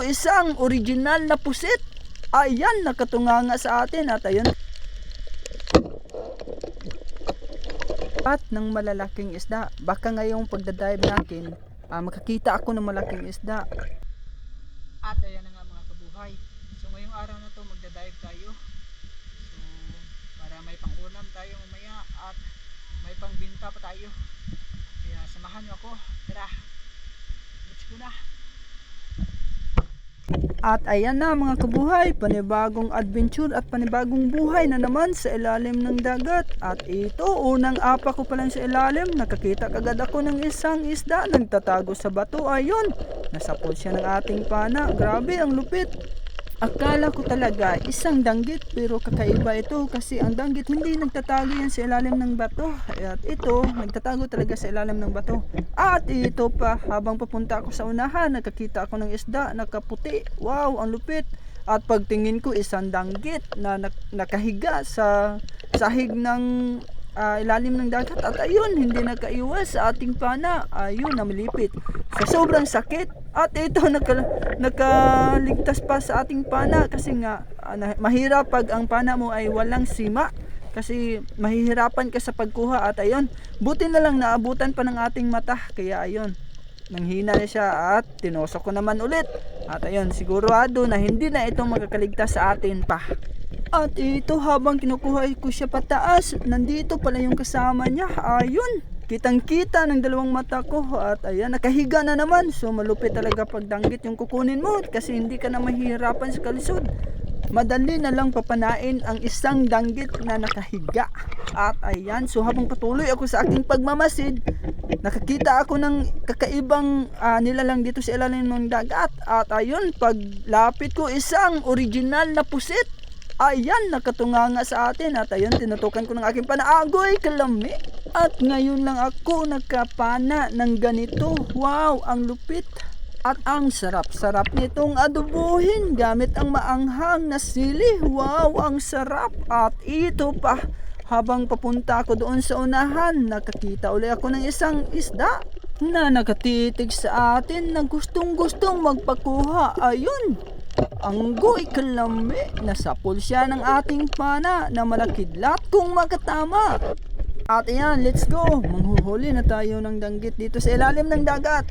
Isang original na pusit. Ayan, nakatunganga sa atin at ayun. At ng malalaking isda. Baka ngayong pagdadive natin, makakita ako ng malaking isda. At ayan na nga mga kabuhay. So ngayong araw na to magdadive tayo. So para may pangulam tayo mamaya at may pangbinta pa tayo. Kaya samahan niyo ako. Tara. Let's go na. At ayan na mga kabuhay, panibagong adventure at panibagong buhay na naman sa ilalim ng dagat. At ito, unang apa ko pa lang sa ilalim, nakakita kagad ako ng isang isda nagtatago sa bato. Ayun, nasapol siya ng ating pana. Grabe, ang lupit. Akala ko talaga isang danggit, pero kakaiba ito kasi ang danggit hindi nagtatago yan sa ilalim ng bato. At ito, nagtatago talaga sa ilalim ng bato. At ito pa, habang papunta ako sa unahan, nakakita ako ng isda, nakaputi. Wow, ang lupit. At pagtingin ko, isang danggit na nakahiga sa sahig ng ilalim ng dagat. At ayun, hindi nakaiwas sa ating pana. Ayun, namilipit. Sa sobrang sakit. At ito, nakaligtas pa sa ating pana. Kasi nga, mahirap pag ang pana mo ay walang sima. Kasi mahihirapan ka sa pagkuha. At ayun, buti na lang naabutan pa ng ating mata. Kaya ayun, nanghina na siya at tinosok ko naman ulit. At ayun, sigurado na hindi na ito makakaligtas sa atin pa. At ito, habang kinukuha ko siya pataas, nandito pala yung kasama niya. Ayun, kitang kita ng dalawang mata ko. At ayan, nakahiga na naman. So malupit talaga pag danggit yung kukunin mo kasi hindi ka na mahihirapan sa kalisod. Madali na lang papanain ang isang danggit na nakahiga. At ayan, so habang patuloy ako sa aking pagmamasid, nakakita ako ng kakaibang nilalang dito sa ilalim ng dagat. At ayun, paglapit ko, isang original na pusit. Ayan, nakatunganga sa atin. At ayun, tinutukan ko ng aking panaagoy, kalami. At ngayon lang ako nakapana ng ganito. Wow, ang lupit. At ang sarap-sarap nitong adobohin gamit ang maanghang na sili. Wow, ang sarap. At ito pa, habang papunta ako doon sa unahan, nakakita ulit ako ng isang isda na nakatitig sa atin na gustong-gustong magpakuha. Ayun, anggoy, kalami. Nasapol siya ng ating pana na malakidlat kung makatama. At ayan, let's go. Manghuhuli na tayo ng danggit dito sa ilalim ng dagat.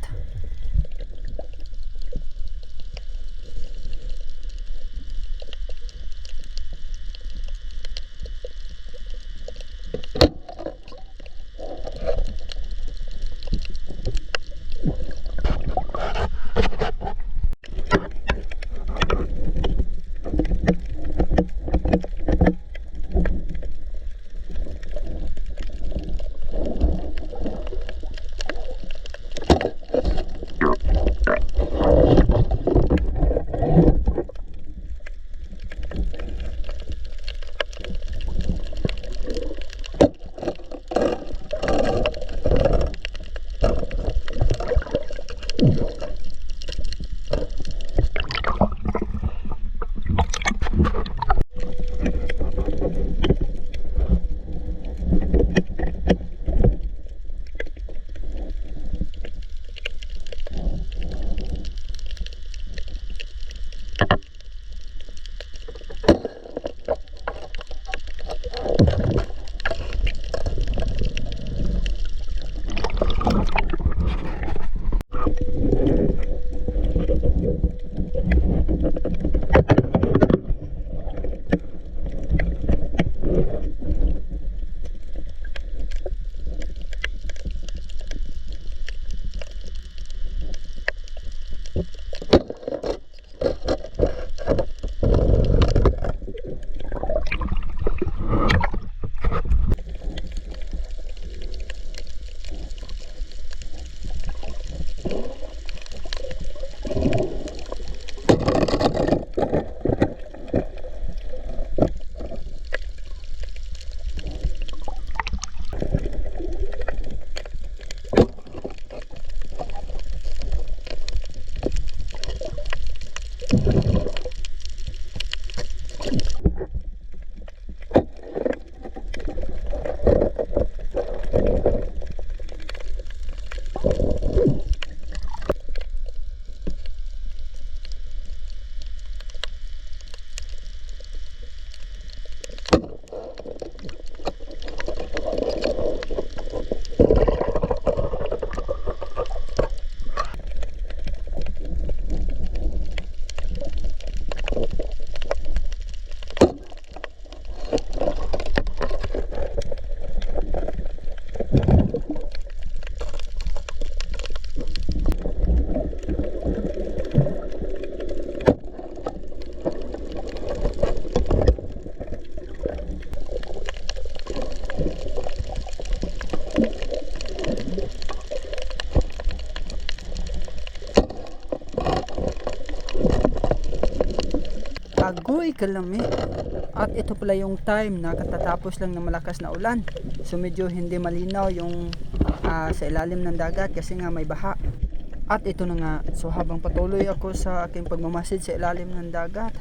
Agoy kalami. At ito pala yung time na katatapos lang ng malakas na ulan. So medyo hindi malinaw yung sa ilalim ng dagat kasi nga may baha. At ito na nga, so habang patuloy ako sa aking pagmamasid sa ilalim ng dagat,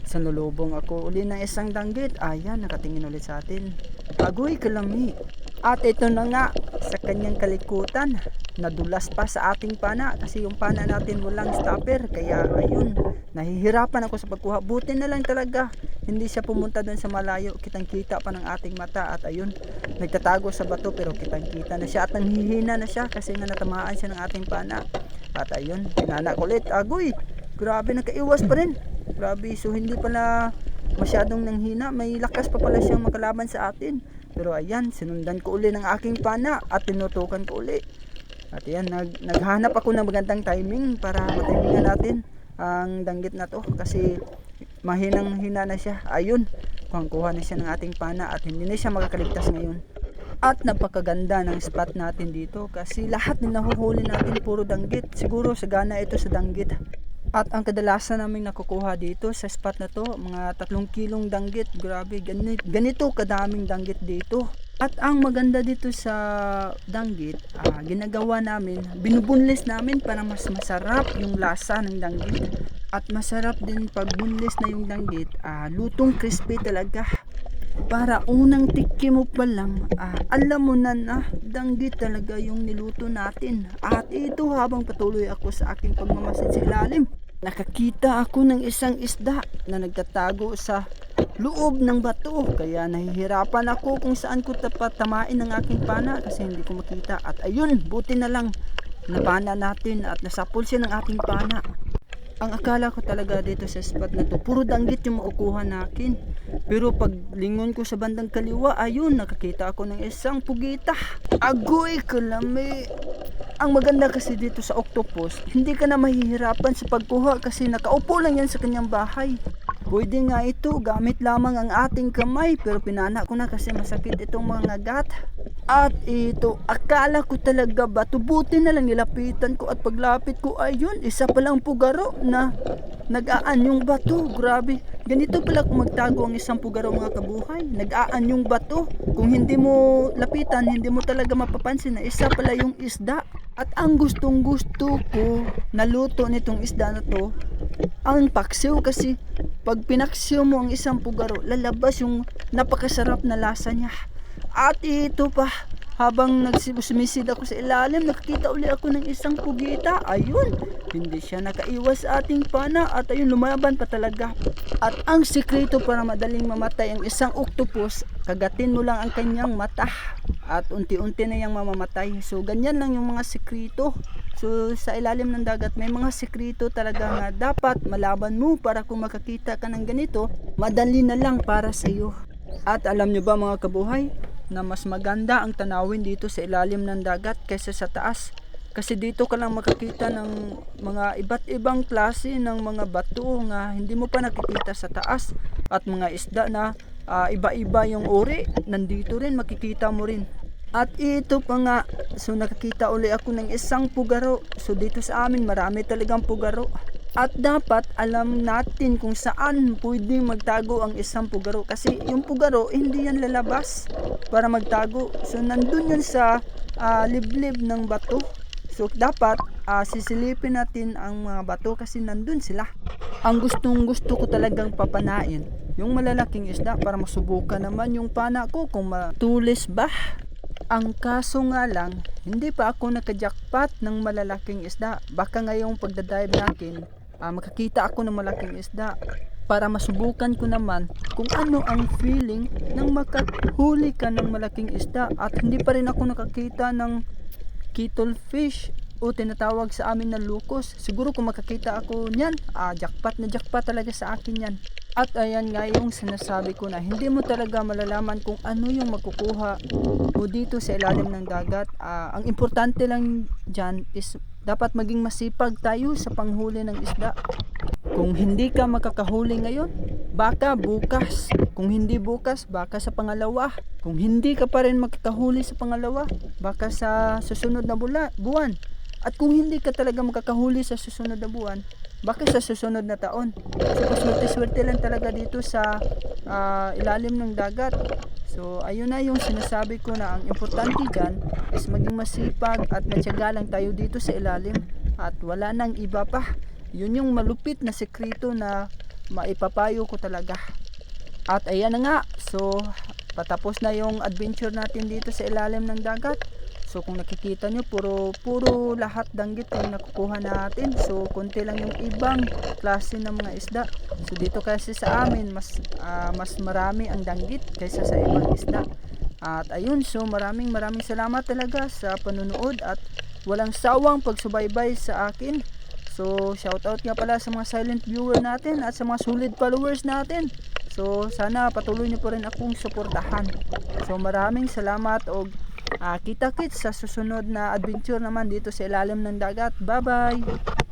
sanulubong ako uli ng isang danggit. Ayan, nakatingin ulit sa atin. Agoy kalami. At ito na nga, sa kanyang kalikutan, nadulas pa sa ating pana kasi yung pana natin walang stopper. Kaya ayun, nahihirapan ako sa pagkuha. Buti na lang talaga, hindi siya pumunta doon sa malayo. Kitang kita pa ng ating mata. At ayun, nagtatago sa bato pero kitang kita na siya. At nanghihina na siya kasi nga natamaan siya ng ating pana. At ayun, pinanak ulit. Agoy, grabe, nakaiwas pa rin. Grabe, so hindi pala masyadong nanghina. May lakas pa pala siyang makalaban sa atin. Pero ayan, sinundan ko uli ng aking pana at tinutukan ko uli. At ayan, naghanap ako ng magandang timing para matimingan natin ang danggit na to. Kasi mahinang hina na siya. Ayun, kuha na siya ng ating pana at hindi na siya makakaligtas ngayon. At napakaganda ng spot natin dito kasi lahat ng nahuhuli natin puro danggit. Siguro sagana ito sa danggit. At ang kadalasan naming nakukuha dito sa spot na to, mga 3 kilong danggit. Grabe, ganito kadaming danggit dito. At ang maganda dito sa danggit, ginagawa namin, binubunlis namin para mas masarap yung lasa ng danggit. At masarap din pag bunlis na yung danggit, lutong crispy talaga. Para unang tikim mo pa lang, alam mo na danggit talaga yung niluto natin. At ito habang patuloy ako sa aking pagmamasid sa ilalim, nakakita ako ng isang isda na nagtatago sa loob ng bato. Kaya nahihirapan ako kung saan ko tamain ng aking pana kasi hindi ko makita. At ayun, buti na lang napana natin at nasapol siya ng ating pana. Ang akala ko talaga dito sa spot na to, puro danggit yung makukuha natin. Pero pag lingon ko sa bandang kaliwa, ayun, nakakita ako ng isang pugita. Agoy kalami. Ang maganda kasi dito sa octopus, hindi ka na mahihirapan sa pagkuha kasi nakaupo lang yan sa kanyang bahay. Pwede nga ito, gamit lamang ang ating kamay, pero pinana ko na kasi masakit itong mga gat. At ito, akala ko talaga bato, buti na lang nilapitan ko at paglapit ko, ayun, isa palang pugaro na nag-aan yung bato. Grabe, ganito pala kung magtago ang isang pugaro mga kabuhay. Nag-aan yung bato. Kung hindi mo lapitan, hindi mo talaga mapapansin na isa pala yung isda. At ang gustong gusto ko na luto nitong isda na to, ang paksiw kasi pag pinaksiw mo ang isang pugaro, lalabas yung napakasarap na lasa niya. At ito pa, habang sumisid ako sa ilalim, nakakita uli ako ng isang pugita. Ayun, hindi siya nakaiwas sa ating pana at ayun, lumaban pa talaga. At ang sikreto para madaling mamatay ang isang octopus, kagatin mo lang ang kanyang mata at unti-unti na yang mamamatay. So ganyan lang yung mga sikreto. So sa ilalim ng dagat may mga sikreto talaga na dapat malaban mo para kung makakita ka ng ganito, madali na lang para sa iyo. At alam nyo ba mga kabuhay, na mas maganda ang tanawin dito sa ilalim ng dagat kaysa sa taas. Kasi dito ka lang makakita ng mga iba't ibang klase ng mga bato nga hindi mo pa nakikita sa taas. At mga isda na iba-iba yung uri, nandito rin makikita mo rin. At ito pa nga, so nakakita uli ako ng isang pugaro. So dito sa amin marami talagang pugaro. At dapat alam natin kung saan pwede magtago ang isang pugaro. Kasi yung pugaro, hindi yan lalabas para magtago. So nandun yan sa liblib ng bato. So dapat sisilipin natin ang mga bato kasi nandun sila. Ang gustong gusto ko talagang papanain, yung malalaking isda para masubukan naman yung pana ko kung matulis ba. Ang kaso nga lang, hindi pa ako nakajakpat ng malalaking isda. Baka ngayong pagdadive natin, makakita ako ng malaking isda para masubukan ko naman kung ano ang feeling ng makahuli ka ng malaking isda. At hindi pa rin ako nakakita ng cuttlefish o tinatawag sa amin na lukos. Siguro kung makakita ako niyan, jackpot na jackpot talaga sa akin yan. At ayan nga yung sinasabi ko na hindi mo talaga malalaman kung ano yung makukuha mo dito sa ilalim ng dagat. Ang importante lang dyan is dapat maging masipag tayo sa panghuli ng isda. Kung hindi ka makakahuli ngayon, baka bukas. Kung hindi bukas, baka sa pangalawa. Kung hindi ka pa rin makakahuli sa pangalawa, baka sa susunod na buwan. At kung hindi ka talaga makakahuli sa susunod na buwan, baka sa susunod na taon. So paswerte-swerte lang talaga dito sa ilalim ng dagat. So ayun na yung sinasabi ko na ang importante dyan is maging masipag at matyaga lang tayo dito sa ilalim at wala nang iba pa. Yun yung malupit na sekreto na maipapayo ko talaga. At ayan na nga, so patapos na yung adventure natin dito sa ilalim ng dagat. So kung nakikita nyo, puro lahat danggit yung nakukuha natin. So konti lang yung ibang klase ng mga isda. So dito kasi sa amin mas marami ang danggit kaysa sa ibang isda. At ayun, so maraming salamat talaga sa panunood at walang sawang pagsubaybay sa akin. So shoutout nga pala sa mga silent viewer natin at sa mga solid followers natin. So sana patuloy nyo pa rin akong suportahan. So maraming salamat o kita-kits sa susunod na adventure naman dito sa ilalim ng dagat. Bye bye!